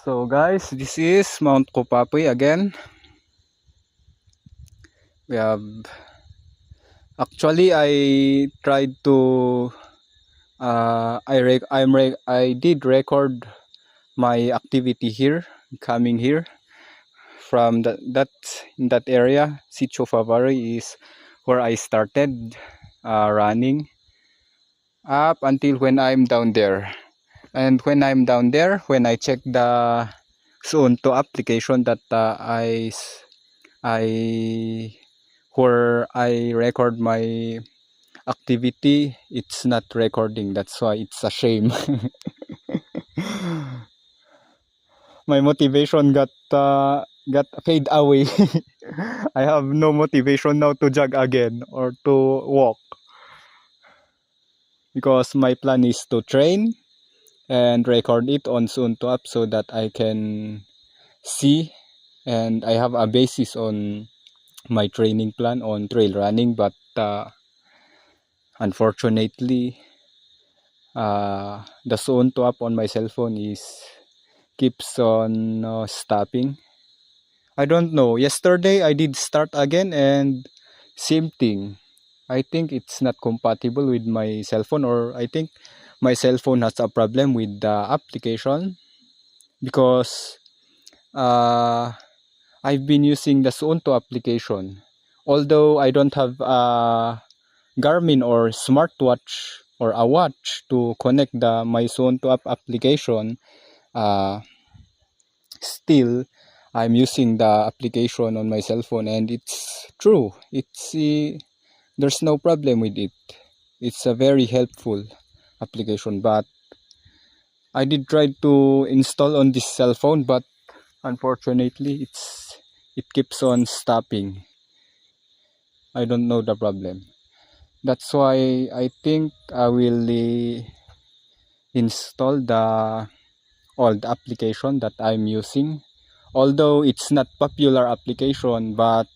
So guys, this is Mount Kopapoy again. We have actually I tried to I did record my activity here, coming here from that area. Sitio Favari is where I started running up until when I'm down there. And when I'm down there, when I check the Suunto application that I where I record my activity, it's not recording. That's why it's a shame. My motivation got fade away. I have no motivation now to jog again or to walk, because my plan is to train and record it on Suunto app so that I can see and I have a basis on my training plan on trail running. But unfortunately, the Suunto app on my cell phone keeps on stopping. I don't know. Yesterday I did start again and same thing. I think it's not compatible with my cell phone, or I think my cell phone has a problem with the application, because I've been using the Suunto application. Although I don't have a Garmin or smartwatch or a watch to connect my Suunto app application, still I'm using the application on my cell phone, and it's true. There's no problem with it. It's a very helpful application, but I did try to install on this cell phone, but unfortunately it keeps on stopping. I don't know the problem. That's why I think I will install the old application that I'm using. Although it's not popular application, but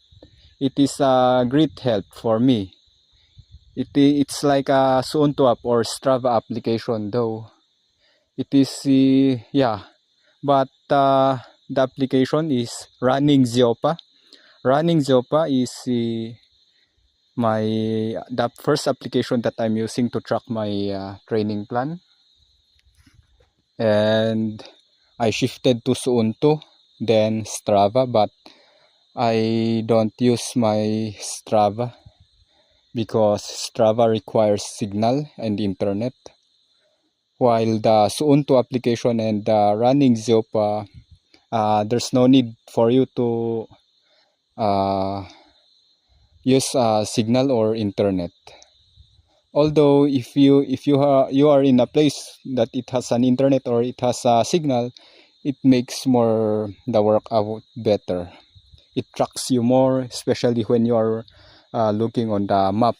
it is a great help for me. It's like a Suunto app or Strava application, though. It is yeah, but the application is Running Ziopa. Running Ziopa is the first application that I'm using to track my training plan, and I shifted to Suunto, then Strava, but I don't use my Strava because Strava requires signal and internet, while the Suunto application and the Running Ziopa, there's no need for you to use signal or internet. Although if you are in a place that it has an internet or it has a signal, it makes the workout better. It tracks you more, especially when you are looking on the map